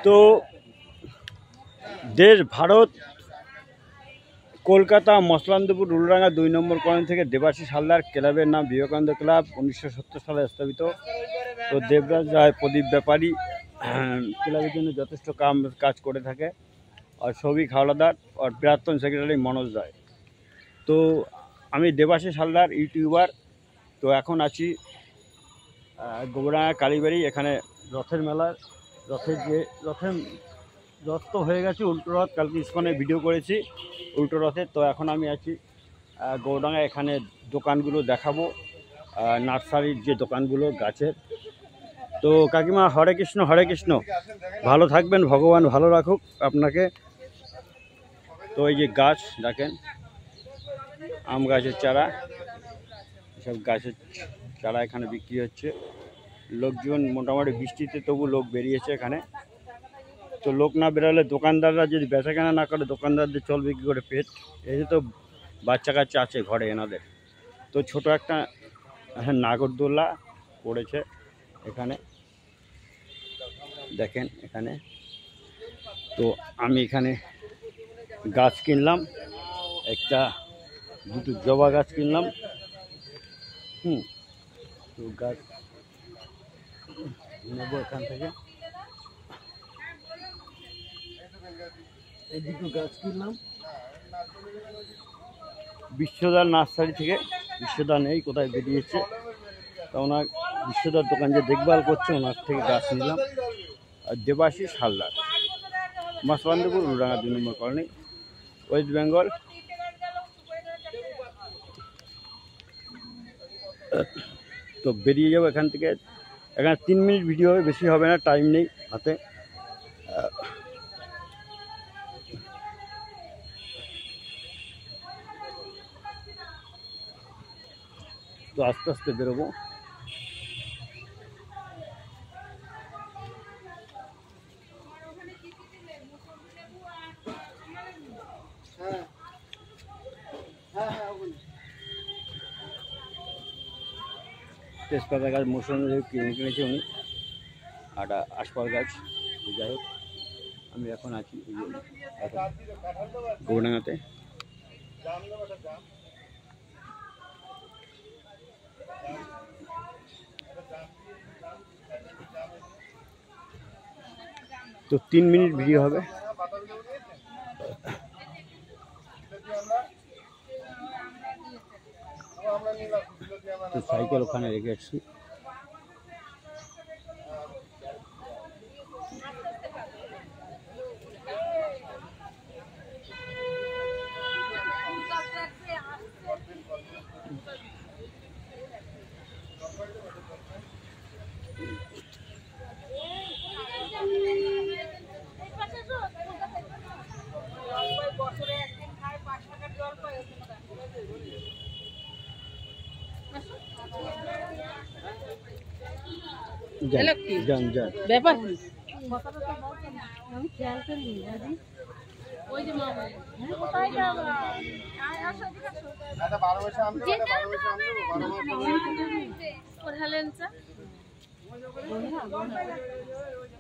তো দেশ ভারত কলকাতা মসলান্দপুর উলডাঙ্গা 2 নম্বর কলোনি থেকে দেবাশিস হালদার। ক্লাবের নাম বিবেকানন্দ ক্লাব, 1970 সালে স্থাপিত। তো দেবরাজ রায়, প্রদীপ ব্যাপারী ক্লাবের জন্য যথেষ্ট কাজ করে থাকে। আর সৌভিক হাওলাদার আর প্রাক্তন সেক্রেটারি মনোজ রায়। তো আমি দেবাশিস হালদার, ইউটিউবার। তো এখন আছি গোবরডাঙ্গা কালীবাড়ি। এখানে রথের মেলার রথ তো হয়ে গেছে, উল্টো রথ কালকে ইস্কনে ভিডিও করেছি উল্টো রথের। তো এখন আমি আছি গোবরডাঙ্গা। এখানে দোকানগুলো দেখাবো, নার্সারির যে দোকানগুলো গাছের। তো কাকিমা, হরে কৃষ্ণ হরে কৃষ্ণ। ভালো থাকবেন, ভগবান ভালো রাখুক আপনাকে। তো এই যে গাছ দেখেন, আম গাছের চারা, সব গাছের চারা এখানে বিক্রি হচ্ছে। লোকজন মোটামুটি বৃষ্টিতে তবু লোক বেরিয়েছে এখানে। তো লোক না বেরোলে দোকানদাররা যদি বেচাকেনা না করে, দোকানদারদের চলবে কী করে পেট? এই যে তো বাচ্চা কাচ্চা আছে ঘরে এনাদের। তো ছোট একটা নাগরদোল্লা পড়েছে এখানে দেখেন এখানে। তো আমি এখানে গাছ কিনলাম, দুটো জবা গাছ কিনলাম। তো গাছ নেবো এখান থেকে। এই দুটো গাছ কিনলাম বিশ্বদার নার্সারি থেকে। বিশ্বদা নেই, কোথায় বেরিয়েছে। তা ওনার বিশ্বদার দোকান যে দেখভাল করছে, ওনার থেকে গাছ নিলাম। আর দেবাশিস হালদার, মসলান্দপুর উলডাঙ্গা 2 নম্বর কলোনি, ওয়েস্ট বেঙ্গল। তো বেরিয়ে যাবো এখান থেকে। এখানে 3 মিনিট ভিডিও হবে, বেশি হবে না, টাইম নেই হাতে। তো আস্তে আস্তে বেরোবো। তেজপাতা গাছ, মৌসুমি কিনেছে উনি, আর আশপাল গাছ। যাই হোক, আমি এখন আছি গোবরডাঙ্গাতে। তো 3 মিনিট ভিডিও হবে। তো সাইকেল ওখানে রেখে এসছি। ব্যাপার আমি খেয়াল করি ওই যে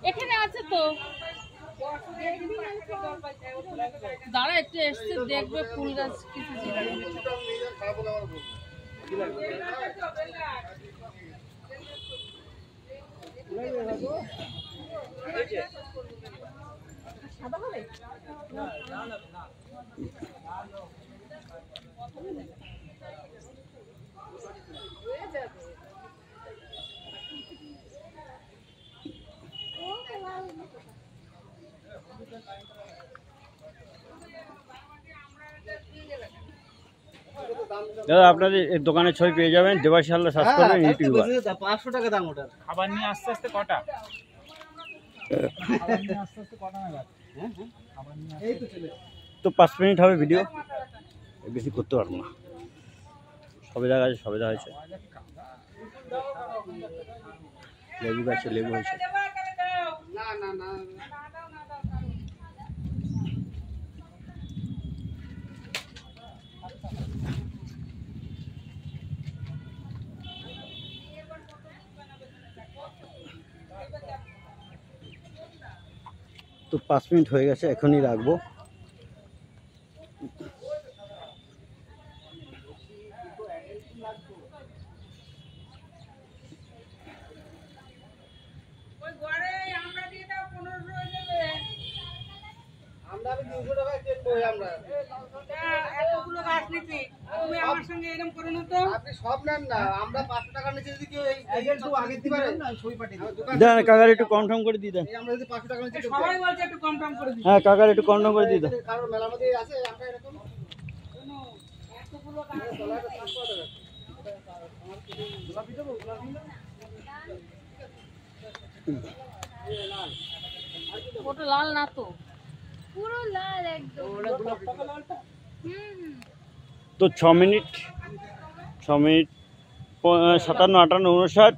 এখানে আছে তো, দাঁড়া একটু এসছে দেখবে ফুল গাছ কিছু। দাদা, আপনাদের দোকানের ছবি পেয়ে যাবেন, দেবাশিস হালদার সার্চ করবেন ইউটিউবে। 500 টাকা দাম ওটার। খাবার নিয়ে আস্তে আস্তে কটা? তো 5 মিনিট হবে ভিডিও, বেশি করতে পারবো না। সবে জায়গা আছে, সবে জায়গা আছে। লেবু গাছে লেবু হয়েছে। তো 5 মিনিট হয়ে গেছে, এখনই রাখবো। দেন কাকার একটু কনফার্ম করে দিয়ে দেন। হ্যাঁ কাকার একটু কনফার্ম করে দিয়ে দেন। ওটা লাল না তো, পুরো লাল একদম। তো 6 মিনিট 57, 58, 59, 60।